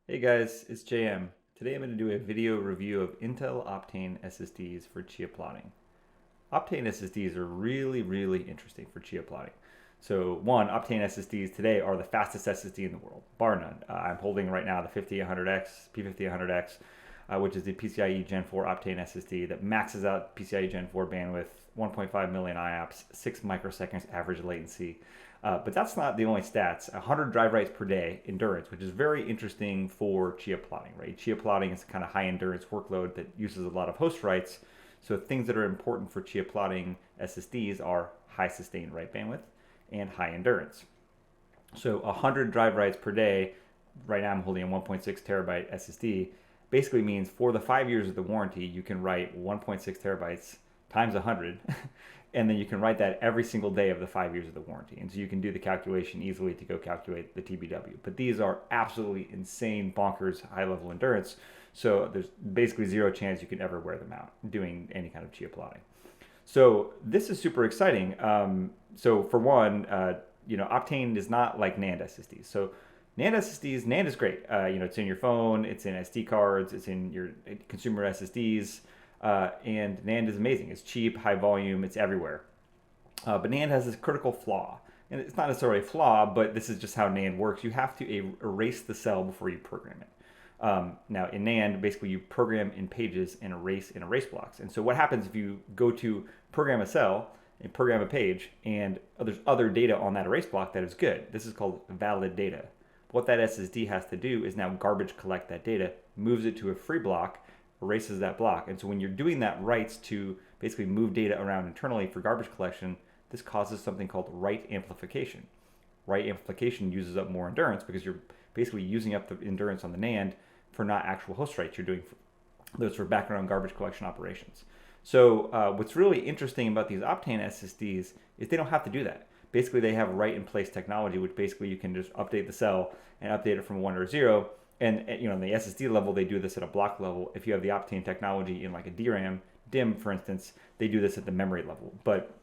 Hey guys, it's JM. Today I'm going to do a video review of Intel Optane SSDs for Chia plotting. Optane SSDs are really interesting for Chia plotting. So one, Optane SSDs today are the fastest SSD in the world, bar none. I'm holding right now the 5800X, P5800X, which is the PCIe Gen 4 Optane SSD that maxes out PCIe Gen 4 bandwidth, 1.5 million IOPS, 6 microseconds average latency. But that's not the only stats. 100 drive writes per day endurance, which is very interesting for Chia plotting, right? Chia plotting is a kind of high endurance workload that uses a lot of host writes. So things that are important for Chia plotting SSDs are high sustained write bandwidth and high endurance. So 100 drive writes per day, right now I'm holding a 1.6 terabyte SSD, basically means for the 5 years of the warranty, you can write 1.6 terabytes times 100, and then you can write that every single day of the 5 years of the warranty. And so you can do the calculation easily to go calculate the TBW. But these are absolutely insane, bonkers, high level endurance. So there's basically zero chance you can ever wear them out doing any kind of Chia plotting. So this is super exciting. So for one, Optane is not like NAND SSDs. So NAND SSDs, NAND is great. It's in your phone, it's in SD cards, it's in your consumer SSDs, and NAND is amazing. It's cheap, high volume, it's everywhere. But NAND has this critical flaw, and it's not necessarily a flaw, but this is just how NAND works. You have to erase the cell before you program it. Now in NAND, basically you program in pages and erase in erase blocks. And so what happens if you go to program a cell and program a page and there's other data on that erase block that is good? This is called valid data. What that SSD has to do is now garbage collect that data, moves it to a free block, erases that block. And so when you're doing that writes to basically move data around internally for garbage collection, this causes something called write amplification. Write amplification uses up more endurance because you're basically using up the endurance on the NAND for not actual host writes. You're doing those for background garbage collection operations. So what's really interesting about these Optane SSDs is they don't have to do that. Basically, they have write in place technology, which basically you can just update the cell and update it from 1 or 0. And on the SSD level, they do this at a block level. If you have the Optane technology in like a DIMM, for instance, they do this at the memory level. But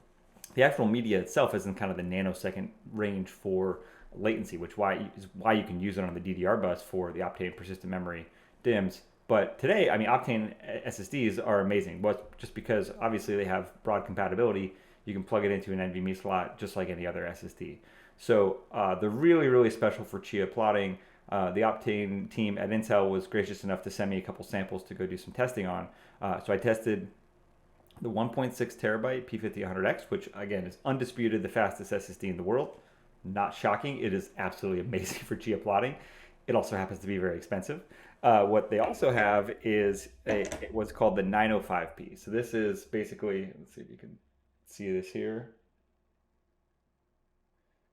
the actual media itself is in kind of the nanosecond range for latency, which is why you can use it on the DDR bus for the Optane persistent memory DIMMs. But today, I mean, Optane SSDs are amazing. Just because obviously they have broad compatibility, you can plug it into an NVMe slot just like any other SSD. So they're really special for Chia plotting. The Optane team at Intel was gracious enough to send me a couple samples to go do some testing on. So I tested the 1.6 terabyte P5800X, which again is undisputed the fastest SSD in the world. Not shocking. It is absolutely amazing for Chia plotting. It also happens to be very expensive. What they also have is what's called the 905P. So this is basically, let's see if you can see this here.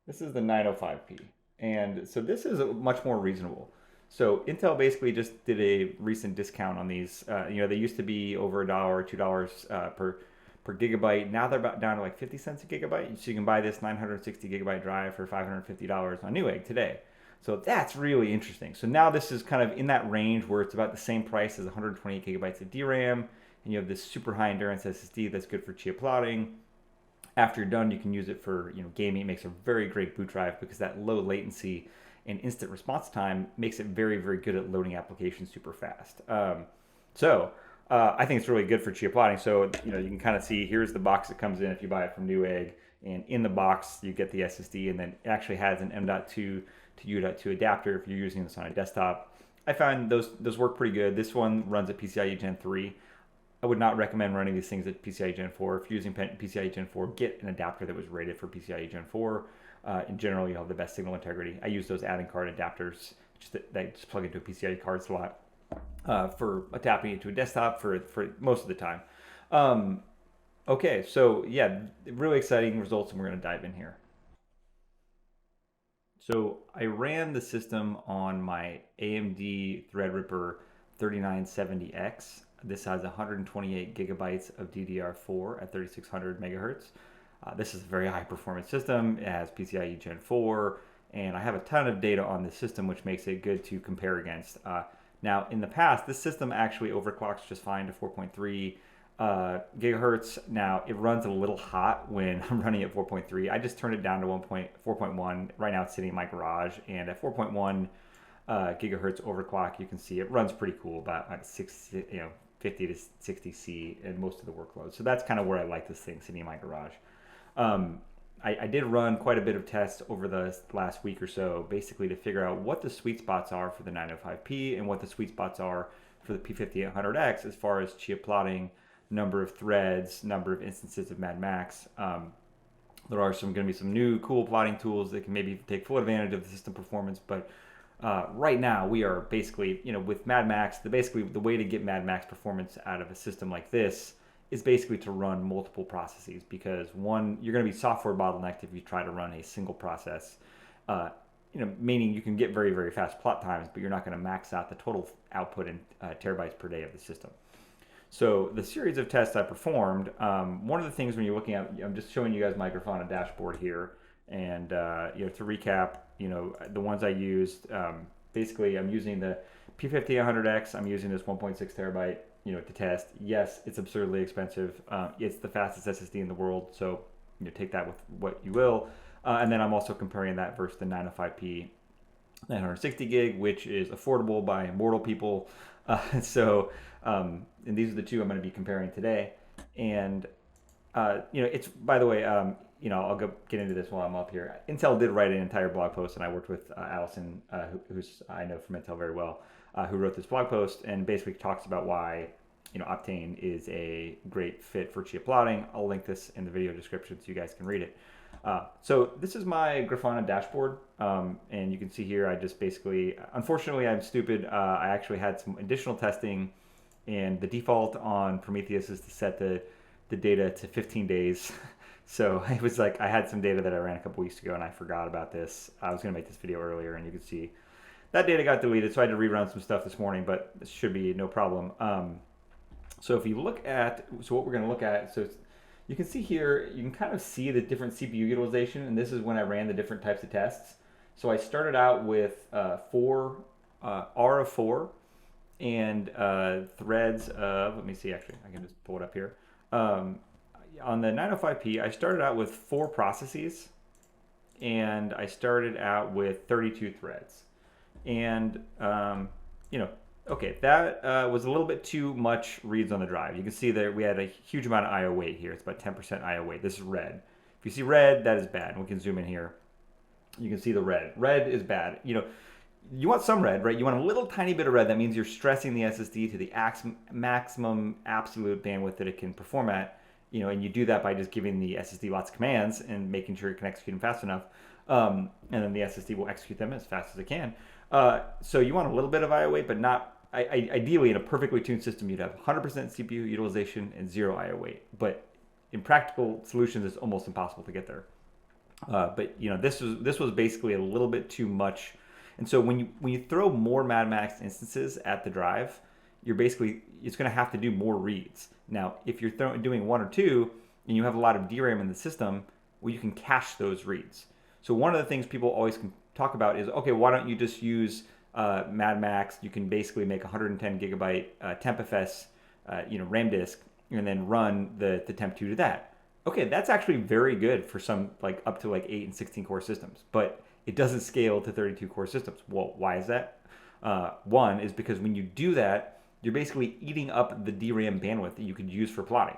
This is the 905P. And so this is much more reasonable. So Intel basically just did a recent discount on these. They used to be over $1, $2 per gigabyte. Now they're about down to like 50 cents a gigabyte. So you can buy this 960 gigabyte drive for $550 on Newegg today. So that's really interesting. So now this is kind of in that range where it's about the same price as 128 gigabytes of DRAM, and you have this super high endurance SSD that's good for Chia plotting. After you're done, you can use it for gaming. It makes a very great boot drive because that low latency and instant response time makes it very good at loading applications super fast. I think it's really good for Chia plotting. So you can kind of see here's the box that comes in if you buy it from Newegg, and in the box you get the SSD, and then it actually has an M.2 to U.2 adapter if you're using this on a desktop. I find those work pretty good. This one runs at PCIe Gen 3. I would not recommend running these things at PCIe Gen 4. If you're using PCIe Gen 4, get an adapter that was rated for PCIe Gen 4. In general, you'll have the best signal integrity. I use those add-in card adapters that just plug into a PCIe card slot for adapting it to a desktop for most of the time. Okay, so yeah, really exciting results, and we're going to dive in here. So I ran the system on my AMD Threadripper 3970X. This has 128 gigabytes of DDR4 at 3600 megahertz. This is a very high performance system. It has PCIe Gen 4, and I have a ton of data on this system, which makes it good to compare against. Now, in the past, this system actually overclocks just fine to 4.3 gigahertz. Now, it runs a little hot when I'm running at 4.3. I just turned it down to 4.1. Right now, it's sitting in my garage, and at 4.1, gigahertz overclock. You can see it runs pretty cool, about 50 to 60 C in most of the workloads. So that's kind of where I like this thing sitting in my garage. I did run quite a bit of tests over the last week or so, basically to figure out what the sweet spots are for the 905P and what the sweet spots are for the P5800X as far as Chia plotting, number of threads, number of instances of Mad Max. There are going to be some new cool plotting tools that can maybe take full advantage of the system performance, but right now we are basically, with Mad Max, basically the way to get Mad Max performance out of a system like this is basically to run multiple processes, because one, you're going to be software bottlenecked if you try to run a single process. Meaning you can get very, very fast plot times, but you're not going to max out the total output in terabytes per day of the system. So the series of tests I performed, one of the things when you're looking at, I'm just showing you guys my Grafana dashboard here, and to recap, the ones I used, basically I'm using the P5800X, I'm using this 1.6 terabyte, to test. Yes, it's absurdly expensive. It's the fastest SSD in the world, so take that with what you will. And then I'm also comparing that versus the 905P 960 gig, which is affordable by mortal people. And these are the two I'm going to be comparing today. And it's, by the way, I'll get into this while I'm up here. Intel did write an entire blog post, and I worked with Allison, who's I know from Intel very well, who wrote this blog post and basically talks about why Optane is a great fit for Chia plotting. I'll link this in the video description so you guys can read it. So this is my Grafana dashboard, and you can see here I just basically, unfortunately I'm stupid, I actually had some additional testing, and the default on Prometheus is to set the data to 15 days. So it was like I had some data that I ran a couple weeks ago and I forgot about this. I was going to make this video earlier, and you can see that data got deleted, so I had to rerun some stuff this morning, but this should be no problem. So if you look at, what we're going to look at, you can see here, you can kind of see the different CPU utilization, and this is when I ran the different types of tests. So I started out with R of 4 and threads of, let me see, actually, I can just pull it up here. On the 905P, I started out with 4 processes, and I started out with 32 threads. And, okay, that was a little bit too much reads on the drive. You can see that we had a huge amount of I/O weight here. It's about 10% I/O weight. This is red. If you see red, that is bad. And we can zoom in here. You can see the red. Red is bad. You want some red, right? You want a little tiny bit of red. That means you're stressing the SSD to the maximum absolute bandwidth that it can perform at. And you do that by just giving the SSD lots of commands and making sure it can execute them fast enough. And then the SSD will execute them as fast as it can. So you want a little bit of I/O weight, but not. Ideally, in a perfectly tuned system, you'd have 100% CPU utilization and 0 I/O weight. But in practical solutions, it's almost impossible to get there. But this was basically a little bit too much. And so when you throw more Mad Max instances at the drive, it's going to have to do more reads. Now, if you're doing 1 or 2 and you have a lot of DRAM in the system, well, you can cache those reads. So one of the things people always can talk about is, okay, why don't you just use Mad Max? You can basically make 110 gigabyte TempFS, RAM disk, and then run the Temp2 to that. Okay, that's actually very good for some up to 8 and 16 core systems, but it doesn't scale to 32 core systems. Well, why is that? One is because when you do that, you're basically eating up the DRAM bandwidth that you could use for plotting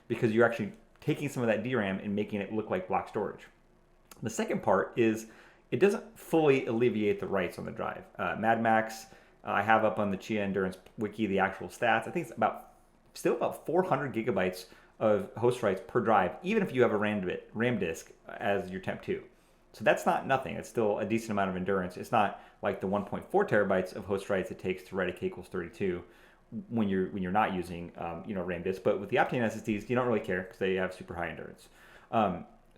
because you're actually taking some of that DRAM and making it look like block storage. The second part is it doesn't fully alleviate the writes on the drive. Mad Max, I have up on the Chia Endurance Wiki the actual stats. I think it's still about 400 gigabytes of host writes per drive, even if you have a RAM disk as your Temp2. So that's not nothing. It's still a decent amount of endurance. It's not like the 1.4 terabytes of host writes it takes to write a K equals 32 when you're not using RAM disk. But with the Optane SSDs, you don't really care because they have super high endurance.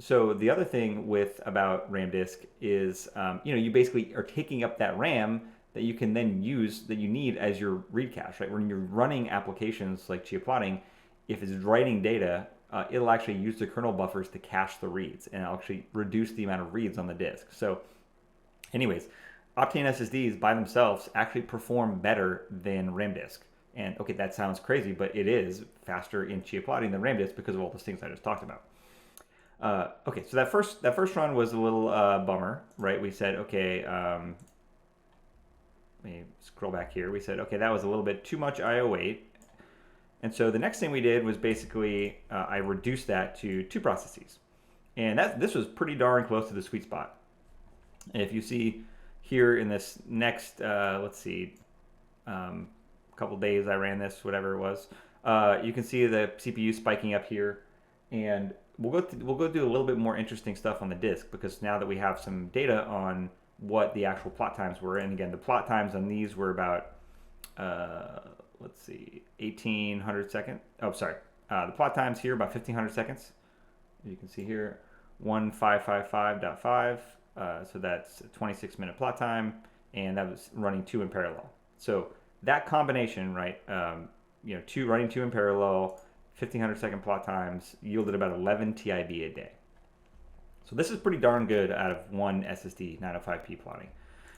So the other thing about RAM disk is, you basically are taking up that RAM that you can then use, that you need as your read cache, right? When you're running applications like Chia plotting, if it's writing data, it'll actually use the kernel buffers to cache the reads, and it'll actually reduce the amount of reads on the disk. So anyways, Optane SSDs by themselves actually perform better than RAM disk. And okay, that sounds crazy, but it is faster in Chia plotting than RAM disk because of all those things I just talked about. Okay, so that first run was a little bummer, right? We said, okay, let me scroll back here. We said, okay, that was a little bit too much IO weight. And so the next thing we did was basically I reduced that to 2 processes. And this was pretty darn close to the sweet spot. And if you see here in this next, let's see, couple days I ran this, whatever it was, you can see the CPU spiking up here. And we'll go do a little bit more interesting stuff on the disk, because now that we have some data on what the actual plot times were, and again, the plot times on these were about, let's see, 1800 seconds. Oh, sorry. The plot times here about 1500 seconds. You can see here, 1555.5. So that's a 26-minute plot time, and that was running 2 in parallel. So that combination, right? Running two in parallel, 1500 second plot times yielded about 11 TIB a day. So this is pretty darn good out of one SSD 905P plotting.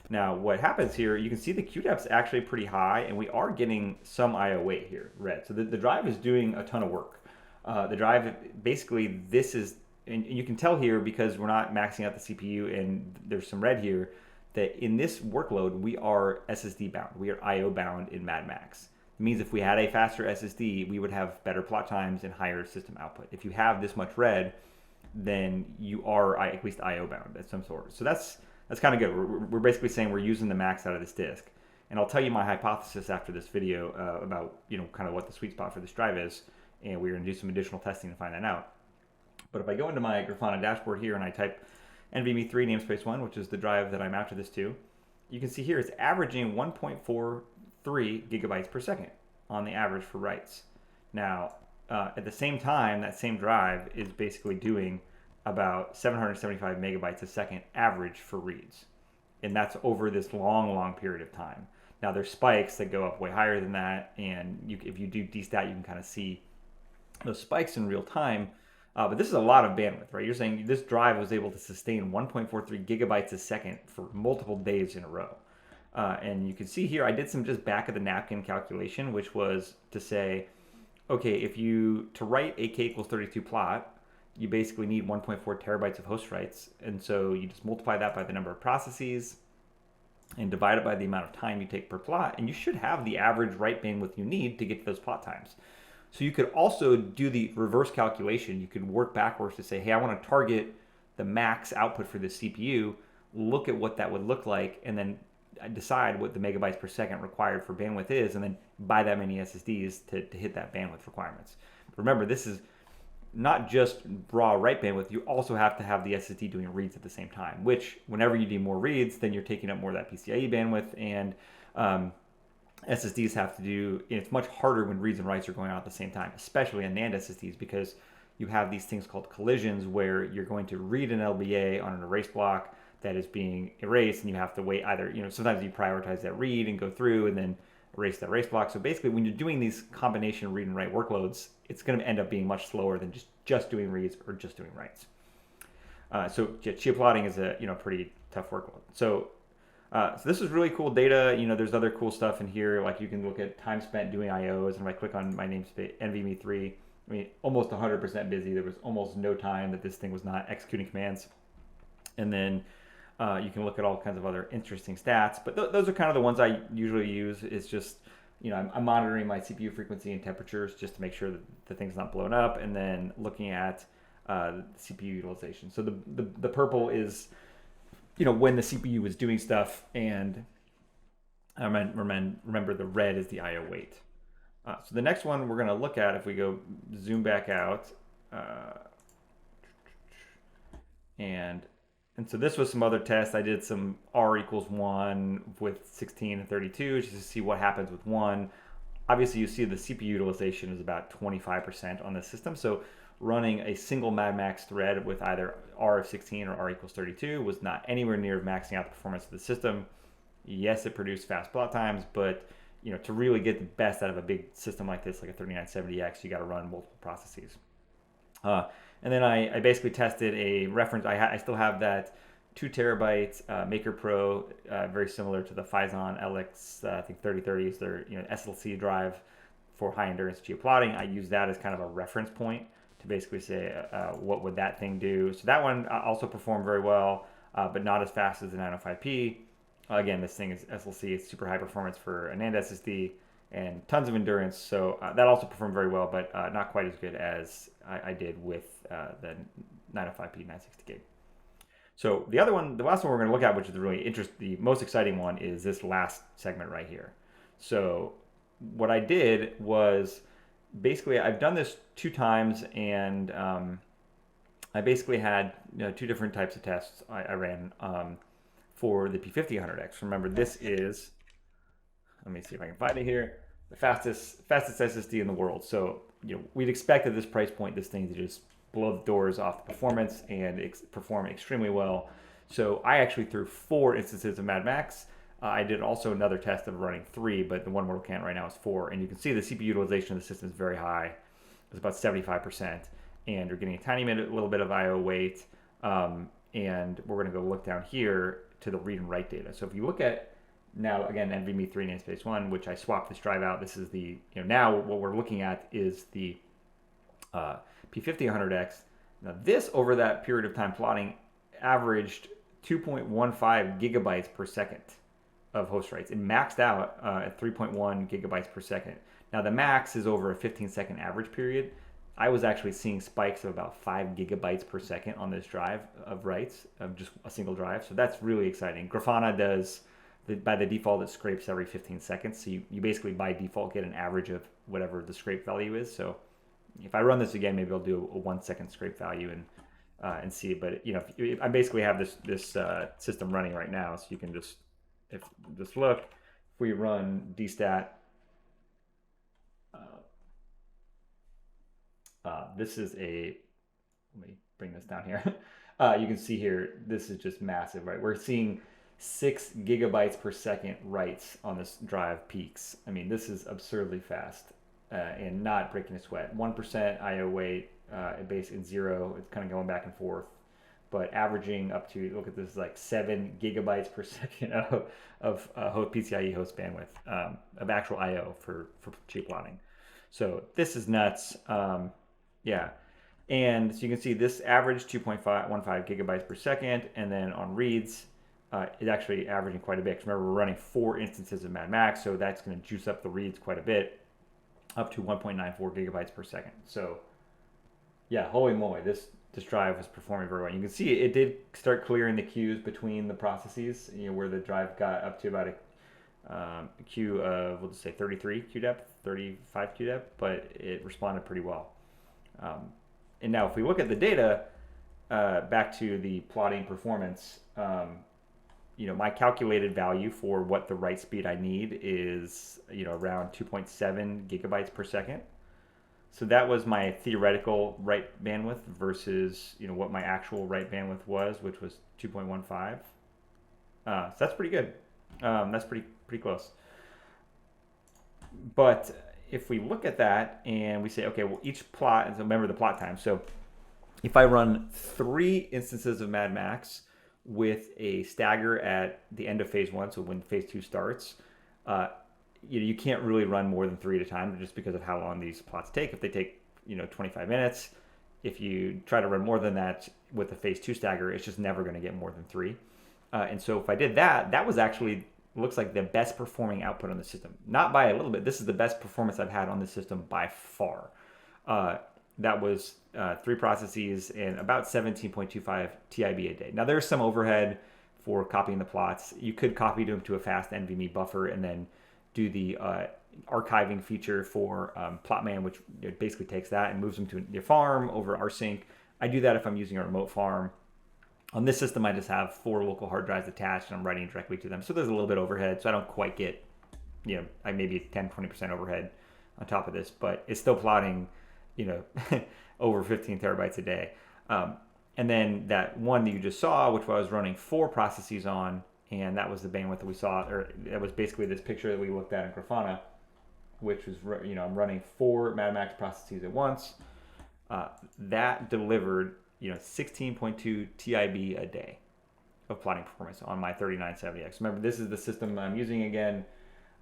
Now, what happens here, you can see the QDEP's actually pretty high, and we are getting some IO weight here, red. So the drive is doing a ton of work. The drive, basically, this is, and you can tell here because we're not maxing out the CPU and there's some red here, that in this workload, we are SSD bound. We are IO bound in Mad Max. It means if we had a faster SSD, we would have better plot times and higher system output. If you have this much red, then you are at least IO bound of some sort. So that's kind of good. We're basically saying we're using the max out of this disk. And I'll tell you my hypothesis after this video about kind of what the sweet spot for this drive is, and we're going to do some additional testing to find that out. But if I go into my Grafana dashboard here and I type NVMe3 namespace 1, which is the drive that I'm after this to, you can see here it's averaging 1.43 gigabytes per second on the average for writes. Now, at the same time, that same drive is basically doing about 775 megabytes a second average for reads. And that's over this long period of time. Now, there's spikes that go up way higher than that, and if you do dstat, you can kind of see those spikes in real time. But this is a lot of bandwidth, right? You're saying this drive was able to sustain 1.43 gigabytes a second for multiple days in a row. And you can see here, I did some just back of the napkin calculation, which was to say, okay, to write a k equals 32 plot, you basically need 1.4 terabytes of host writes. And so you just multiply that by the number of processes and divide it by the amount of time you take per plot, and you should have the average write bandwidth you need to get to those plot times. So you could also do the reverse calculation. You could work backwards to say, hey, I want to target the max output for this CPU, look at what that would look like, and then decide what the megabytes per second required for bandwidth is, and then buy that many SSDs to hit that bandwidth requirements. Remember, this is not just raw write bandwidth. You also have to have the SSD doing reads at the same time, which whenever you do more reads, then you're taking up more of that PCIe bandwidth, and SSDs have to do, it's much harder when reads and writes are going on at the same time, especially on NAND SSDs, because you have these things called collisions where you're going to read an LBA on an erase block that is being erased, and you have to wait either, sometimes you prioritize that read and go through and then erase that erase block. So basically, when you're doing these combination read and write workloads, it's going to end up being much slower than just doing reads or just doing writes. So Chia plotting is a pretty tough workload. So this is really cool data. There's other cool stuff in here, like you can look at time spent doing IOs, and if I click on my namespace NVMe3, almost 100% busy. There was almost no time that this thing was not executing commands. And then you can look at all kinds of other interesting stats, but those are kind of the ones I usually use. It's just, I'm monitoring my CPU frequency and temperatures just to make sure that the thing's not blown up, and then looking at CPU utilization. So the purple is, when the CPU is doing stuff, and remember the red is the IO weight. So the next one we're going to look at, if we go zoom back out, and so this was some other tests. I did some R equals 1 with 16 and 32 just to see what happens with 1. Obviously, you see the CPU utilization is about 25% on the system. So running a single Mad Max thread with either R of 16 or R equals 32 was not anywhere near maxing out the performance of the system. Yes, it produced fast plot times, but to really get the best out of a big system like this, like a 3970X, you got to run multiple processes. And then I basically tested a reference. I still have that 2 terabyte Maker Pro, very similar to the Phison LX, I think 3030 is their SLC drive for high endurance Chia plotting. I use that as kind of a reference point to basically say what would that thing do. So that one also performed very well, but not as fast as the 905P. Again, this thing is SLC. It's super high performance for a NAND SSD and tons of endurance. So that also performed very well, but not quite as good as I did with the 905p 960 gig. So the other one, the last one we're going to look at, which is the most exciting one, is this last segment right here. So what I did was basically I've done this 2 times, and I basically had two different types of tests I ran for the P5000X. Remember, this is, let me see if I can find it here, the fastest SSD in the world. So we'd expect at this price point this thing to just blow the doors off the performance and perform extremely well. So I actually threw 4 instances of Mad Max. I did also another test of running 3, but the one we're looking at right now is 4. And you can see the CPU utilization of the system is very high. It's about 75%. And you're getting a little bit of I/O weight. And we're going to go look down here to the read and write data. So if you look at now, again, NVMe 3 namespace 1, which I swapped this drive out. This is the, now what we're looking at is the P5000X. Now this, over that period of time plotting, averaged 2.15 gigabytes per second of host writes. It maxed out at 3.1 gigabytes per second. Now the max is over a 15-second average period. I was actually seeing spikes of about 5 gigabytes per second on this drive of writes, of just a single drive. So that's really exciting. Grafana does, by the default, it scrapes every 15 seconds. So you basically by default get an average of whatever the scrape value is. So if I run this again, maybe I'll do a 1-second scrape value and see. But if I basically have this system running right now, so you can just look. If we run dstat, this is let me bring this down here. You can see here, this is just massive, right? We're seeing 6 gigabytes per second writes on this drive peaks. I mean, this is absurdly fast and not breaking a sweat. 1% IO weight, basically 0. It's kind of going back and forth, but averaging up to, look at this, like 7 gigabytes per second of PCIe host bandwidth of actual IO for Chia plotting. So this is nuts. Yeah. And so you can see this average 2.15 gigabytes per second, and then on reads, it's actually averaging quite a bit. Remember, we're running 4 instances of Mad Max, so that's going to juice up the reads quite a bit, up to 1.94 gigabytes per second. So, yeah, holy moly, this drive was performing very well. You can see it did start clearing the queues between the processes, where the drive got up to about a queue of, we'll just say 33 queue depth, 35 queue depth, but it responded pretty well. And now if we look at the data, back to the plotting performance, my calculated value for what the write speed I need is, around 2.7 gigabytes per second. So that was my theoretical write bandwidth versus, what my actual write bandwidth was, which was 2.15. So that's pretty good. That's pretty close. But if we look at that and we say, okay, well, each plot, and remember the plot time. So if I run 3 instances of Mad Max with a stagger at the end of phase 1, so when phase 2 starts, you can't really run more than 3 at a time just because of how long these plots take. If they take 25 minutes, if you try to run more than that with the phase 2 stagger, it's just never going to get more than 3. And so if I did that, that was actually, looks like the best performing output on the system. Not by a little bit. This is the best performance I've had on the system by far. That was 3 processes and about 17.25 TIB a day. Now there's some overhead for copying the plots. You could copy them to a fast NVMe buffer and then do the archiving feature for Plotman, which basically takes that and moves them to your farm over rsync. I do that if I'm using a remote farm. On this system, I just have 4 local hard drives attached, and I'm writing directly to them. So there's a little bit of overhead, so I don't quite get, I maybe 10-20% overhead on top of this, but it's still plotting, over 15 terabytes a day. And then that one that you just saw, which I was running 4 processes on, and that was the bandwidth that we saw, or that was basically this picture that we looked at in Grafana, which was, I'm running 4 Mad Max processes at once. That delivered 16.2 TIB a day of plotting performance on my 3970X. Remember, this is the system I'm using again,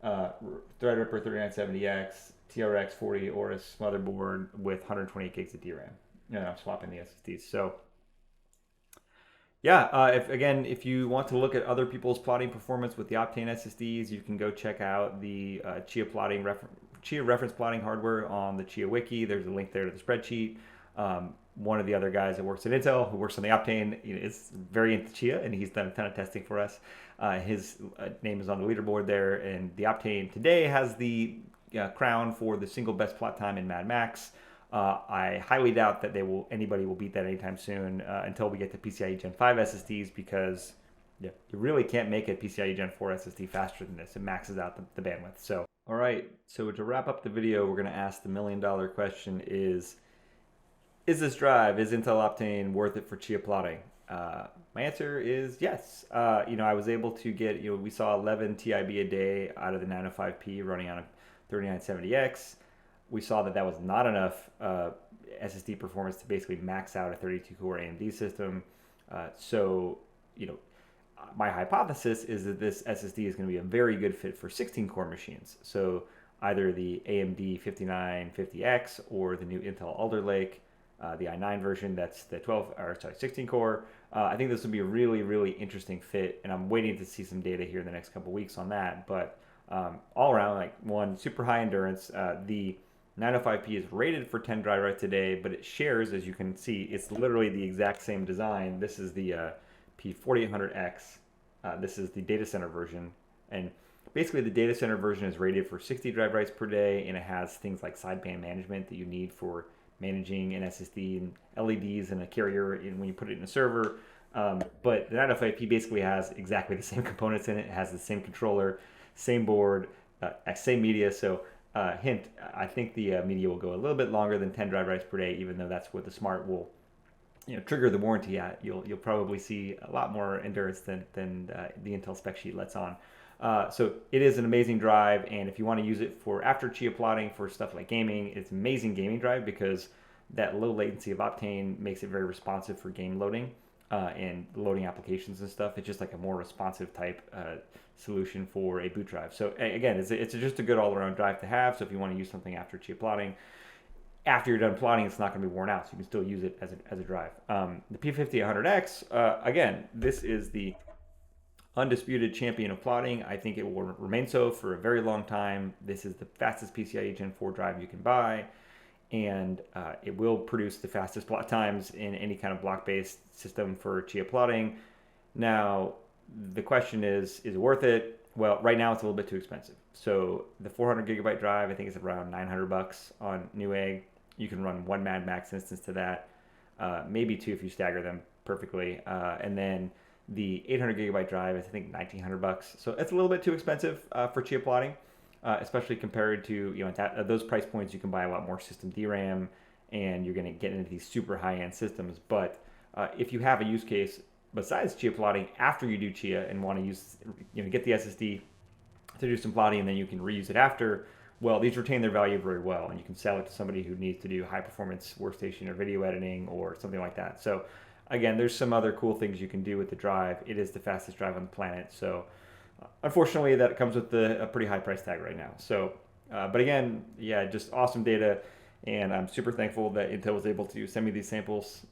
Threadripper 3970X, TRX 40 Aorus motherboard with 128 gigs of DRAM. And I'm swapping the SSDs. So Yeah, if you want to look at other people's plotting performance with the Optane SSDs, you can go check out the Chia reference plotting hardware on the Chia wiki. There's a link there to the spreadsheet. One of the other guys that works at Intel, who works on the Optane, is very into Chia, and he's done a ton of testing for us. His name is on the leaderboard there, and the Optane today has the crown for the single best plot time in Mad Max. I highly doubt that anybody will beat that anytime soon until we get to PCIe Gen 5 SSDs, because yeah, you really can't make a PCIe Gen 4 SSD faster than this. It maxes out the bandwidth. So, all right. So to wrap up the video, we're going to ask the $1,000,000 question: Is this drive, is Intel Optane worth it for Chia plotting? My answer is yes. I was able to get, we saw 11 TIB a day out of the 905P running on a 3970X. We saw that was not enough SSD performance to basically max out a 32-core AMD system. So, my hypothesis is that this SSD is going to be a very good fit for 16-core machines. So either the AMD 5950X or the new Intel Alder Lake, the i9 version, that's the 16 core. I think this would be a really, really interesting fit, and I'm waiting to see some data here in the next couple weeks on that. But all around, like, one, super high endurance. The 905P is rated for 10 drive write today, but it shares, as you can see, it's literally the exact same design. This is the P4800X. This is the data center version, and basically the data center version is rated for 60 drive writes per day, and it has things like sideband management that you need for managing an SSD and LEDs and a carrier when you put it in a server. But the 905P basically has exactly the same components in it. It has the same controller, same board, same media. So hint, I think the media will go a little bit longer than 10 drive writes per day, even though that's what the Smart will trigger the warranty at. You'll probably see a lot more endurance than the Intel spec sheet lets on. So it is an amazing drive, and if you want to use it for after Chia plotting for stuff like gaming, it's an amazing gaming drive because that low latency of Optane makes it very responsive for game loading and loading applications and stuff. It's just like a more responsive type solution for a boot drive. So again, it's just a good all-around drive to have. So if you want to use something after Chia plotting, after you're done plotting, it's not going to be worn out, so you can still use it as a drive. The P50-100X, again, this is the undisputed champion of plotting. I think it will remain so for a very long time. This is the fastest PCIe Gen 4 drive you can buy, and it will produce the fastest plot times in any kind of block-based system for Chia plotting. Now, the question is it worth it? Well, right now it's a little bit too expensive. So the 400 gigabyte drive, I think, is around $900 on Newegg. You can run one Mad Max instance to that, maybe two if you stagger them perfectly, and then the 800 gigabyte drive is, I think, $1,900. So it's a little bit too expensive for Chia plotting, especially compared to, at those price points, you can buy a lot more system DRAM, and you're going to get into these super high-end systems. But if you have a use case besides Chia plotting after you do Chia and want to use, get the SSD to do some plotting, and then you can reuse it after, well, these retain their value very well, and you can sell it to somebody who needs to do high-performance workstation or video editing or something like that. So again, there's some other cool things you can do with the drive. It is the fastest drive on the planet. So unfortunately, that comes with a pretty high price tag right now. So, but again, yeah, just awesome data. And I'm super thankful that Intel was able to send me these samples.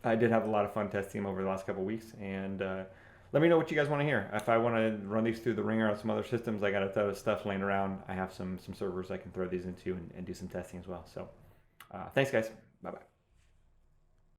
I did have a lot of fun testing them over the last couple of weeks. And let me know what you guys want to hear. If I want to run these through the ringer on some other systems, I got a ton of stuff laying around. I have some servers I can throw these into and do some testing as well. So thanks, guys. Bye-bye.